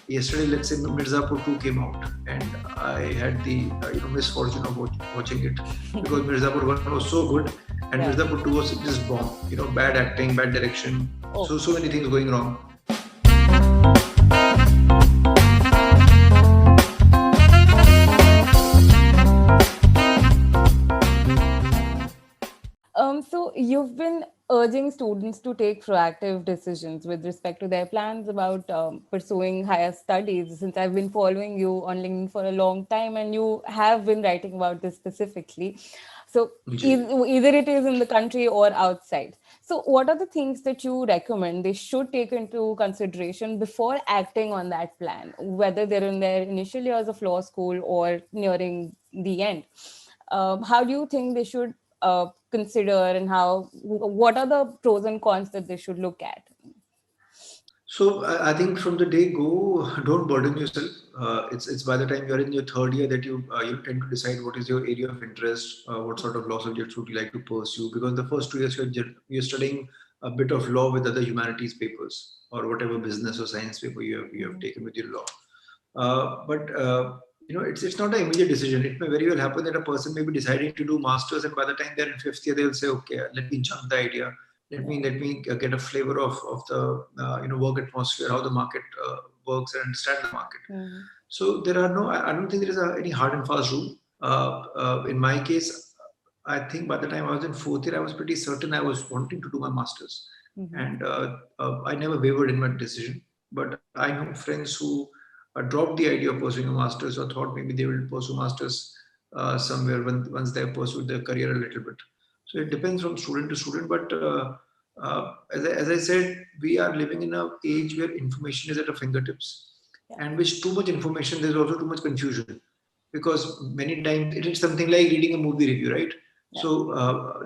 yesterday, let's say Mirzapur 2 came out, and I had the misfortune of watching it because Mirzapur 1 was so good, and Yeah. Mirzapur 2 was just bomb. Bad acting, bad direction, Oh. so many things going wrong. So you've been urging students to take proactive decisions with respect to their plans about pursuing higher studies, since I've been following you on LinkedIn for a long time and you have been writing about this specifically. So Ji. either it is in the country or outside. So what are the things that you recommend they should take into consideration before acting on that plan, whether they're in their initial years of law school or nearing the end? How do you think they should consider, and what are the pros and cons that they should look at? So I think from the day go, don't burden yourself. It's by the time you're in your third year that you tend to decide what is your area of interest, what sort of law subjects would you like to pursue. Because the first 2 years you're studying a bit of law with other humanities papers or whatever business or science paper you have taken with your law. But it's not an immediate decision. It may very well happen that a person may be deciding to do masters, and by the time they're in fifth year, they'll say, "Okay, let me jump the idea. Let me get a flavor of the work atmosphere, how the market works, and understand the market." Mhm. So there are no. I don't think there is any hard and fast rule. In my case, I think by the time I was in fourth year, I was pretty certain I was wanting to do my masters, Mhm. and I never wavered in my decision. But I know friends who dropped the idea of pursuing a master's or thought maybe they will pursue masters somewhere once they have pursued their career a little bit. So it depends from student to student. But as I said, we are living in an age where information is at our fingertips, Yeah. and with too much information, there's also too much confusion because many times it is something like reading a movie review, right? Yeah. So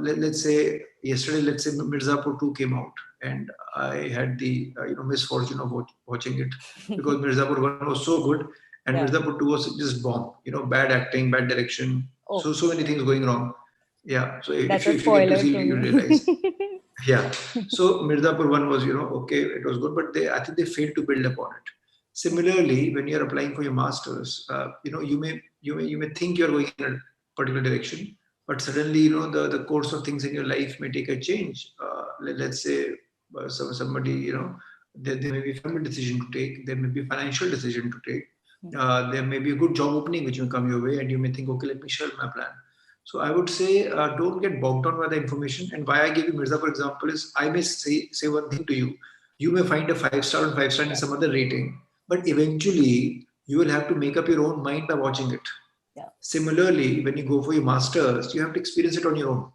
let's say yesterday, let's say Mirzapur 2 came out, and I had the misfortune of watching it because Mirzapur 1 was so good, and Yeah. Mirzapur 2 was just bomb. Bad acting, bad direction, Oh, so many things going wrong. Yeah. So that's if a you get to spoiler see, to you me. realize. Yeah. So Mirzapur one was, okay, it was good, but I think they failed to build upon it. Similarly, when you're applying for your masters, you may think you're going in a particular direction, but suddenly, the course of things in your life may take a change. Let's say somebody, there may be family decision to take, there may be financial decision to take, there may be a good job opening which will come your way, and you may think, okay, let me shelve my plan. So I would say don't get bogged down by the information. And why I give you Mirza for example is I may say one thing to you. You may find a 5 star and 5 star in Yeah. some other rating, but eventually you will have to make up your own mind by watching it. Yeah. Similarly, when you go for your masters, you have to experience it on your own.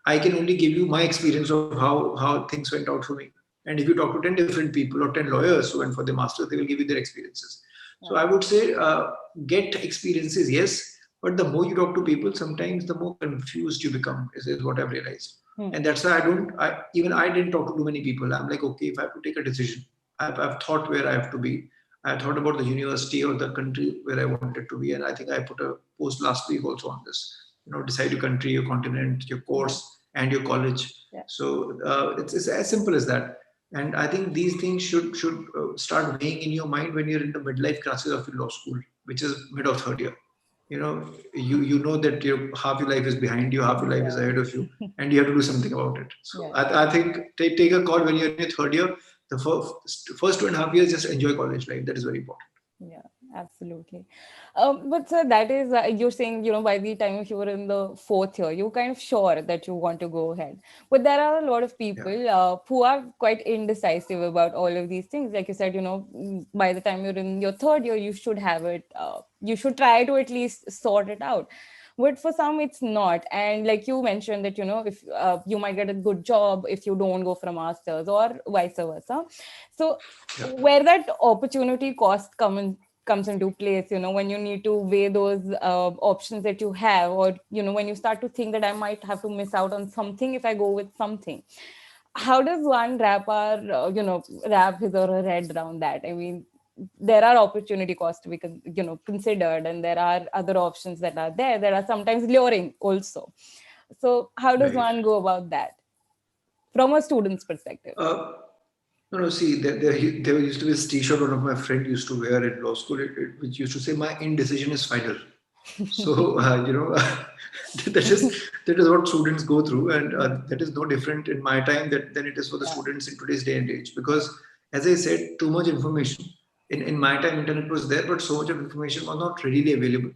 I can only give you my experience of how things went out for me. And if you talk to 10 different people or 10 lawyers who went for the masters, they will give you their experiences. So Yeah. I would say get experiences, yes, but the more you talk to people, sometimes the more confused you become. Is what I've realized, Hmm. and that's why I don't. Even I didn't talk to too many people. I'm like, okay, if I have to take a decision, I've thought where I have to be. I thought about the university or the country where I wanted to be, and I think I put a post last week also on this. Decide your country, your continent, your Yeah. course, and your college. Yeah. So it's as simple as that. And I think these things should start weighing in your mind when you're in the midlife classes of your law school, which is mid of third year. You know, you know that half your life is behind you, half your life is Yeah. ahead of you, and you have to do something about it. So Yeah. I think take a call when you're in your third year. The first 2.5 years, just enjoy college life. That is very important. Yeah, absolutely. But sir, that is, you're saying, by the time if you were in the fourth year, you're kind of sure that you want to go ahead. But there are a lot of Yeah. people who are quite indecisive about all of these things. Like you said, by the time you're in your third year, you should have it, you should try to at least sort it out. But for some, it's not. And like you mentioned that, if you might get a good job if you don't go for a master's or vice versa. So Yeah. where that opportunity cost comes into place, when you need to weigh those options that you have, or when you start to think that I might have to miss out on something if I go with something. How does one wrap his or her head around that? I mean, there are opportunity costs to be considered, and there are other options that are there that are sometimes luring also. So how does Right. one go about that from a student's perspective? Uh, No, see, there used to be this T-shirt one of my friend used to wear in law school, which used to say, "My indecision is final." So that is what students go through, and that is no different in my time than it is for the Yeah. students in today's day and age. Because, as I said, too much information. In my time, internet was there, but so much of information was not readily available.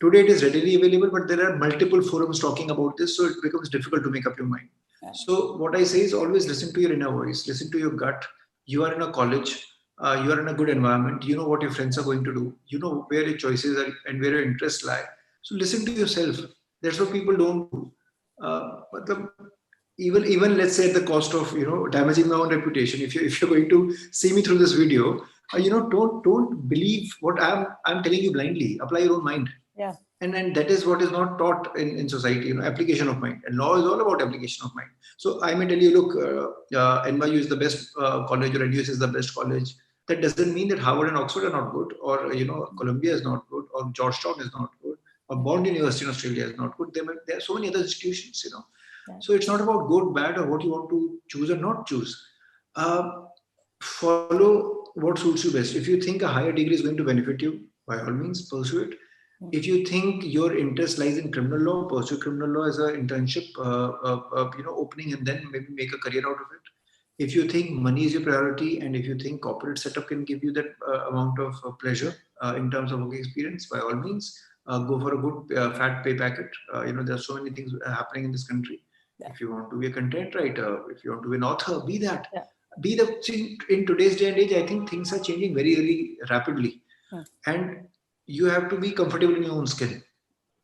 Today, it is readily available, but there are multiple forums talking about this, so it becomes difficult to make up your mind. Yeah. So, what I say is always listen to your inner voice, listen to your gut. You are in a college, you are in a good environment, you know what your friends are going to do, you know where your choices are and where your interests lie. So, listen to yourself. That's what people don't do. But even let's say at the cost of damaging my own reputation, if you're going to see me through this video, don't believe what I'm telling you blindly. Apply your own mind. Yeah. And that is what is not taught in society, application of mind. And law is all about application of mind. So I may tell you, look, NYU is the best college, or NUS is the best college. That doesn't mean that Harvard and Oxford are not good, or Columbia is not good, or Georgetown is not good, or Bond University in Australia is not good. There are so many other institutions. Yeah. So it's not about good, bad, or what you want to choose or not choose. Follow what suits you best. If you think a higher degree is going to benefit you, by all means pursue it. If you think your interest lies in criminal law, pursue criminal law as an internship, opening, and then maybe make a career out of it. If you think money is your priority, and if you think corporate setup can give you that amount of pleasure in terms of work experience, by all means, go for a good fat pay packet. There are so many things happening in this country. Yeah. If you want to be a content writer, if you want to be an author, be that. Yeah. In today's day and age, I think things are changing very, very rapidly, and you have to be comfortable in your own skin.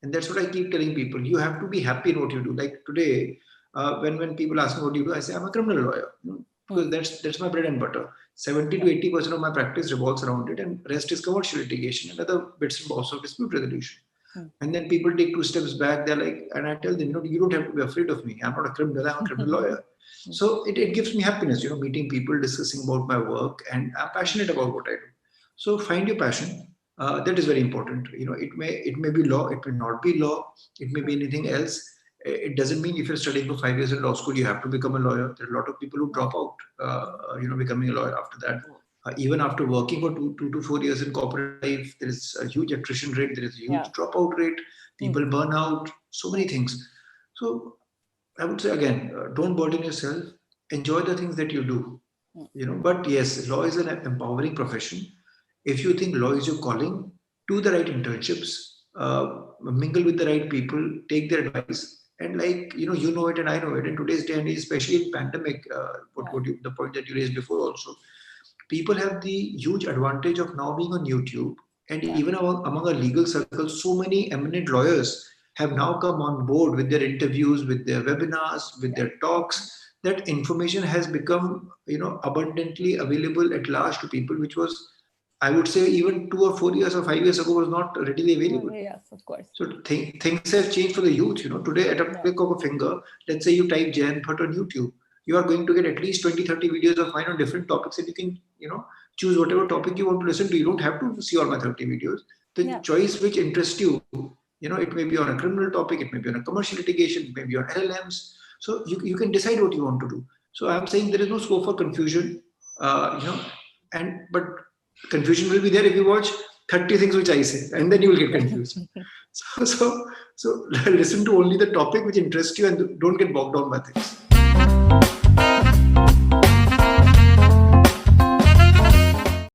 And that's what I keep telling people. You have to be happy in what you do. Like today, when people ask me what do you do, I say I'm a criminal lawyer, because that's my bread and butter. 70 to 80% of my practice revolves around it, and rest is commercial litigation and other bits and bobs of dispute resolution. And then people take 2 steps back. They're like, and I tell them, you don't have to be afraid of me. I'm not a criminal. I'm a criminal lawyer. So it gives me happiness, meeting people, discussing about my work, and I'm passionate about what I do. So find your passion. That is very important. It may be law, it may not be law, it may be anything else. It doesn't mean if you're studying for 5 years in law school, you have to become a lawyer. There are a lot of people who drop out, becoming a lawyer after that. Even after working for 2 to 4 years in corporate life, there is a huge attrition rate, there is a huge dropout rate, people burn out, so many things. So I would say again, don't burden yourself, enjoy the things that you do. But yes, law is an empowering profession. If you think law is your calling, do the right internships, mingle with the right people, take their advice, and you know it and I know it. In today's day and age, especially in pandemic, the point that you raised before also, people have the huge advantage of now being on YouTube, and even among our legal circles, so many eminent lawyers have now come on board with their interviews, with their webinars, with their talks. That information has become, abundantly available at large to people, which was, I would say, even 2 or 4 years or 5 years ago was not readily available. Yes, of course. So things have changed for the youth. Today at a click of a finger, let's say you type Jayan Bhatt on YouTube, you are going to get at least 20, 30 videos of mine on different topics, and you can, choose whatever topic you want to listen to. You don't have to see all my 30 videos. The choice which interests you, it may be on a criminal topic, it may be on a commercial litigation, it may be on LLMs. So you can decide what you want to do. So I'm saying there is no scope for confusion, but confusion will be there if you watch 30 things which I say, and then you will get confused. So listen to only the topic which interests you, and don't get bogged down by things.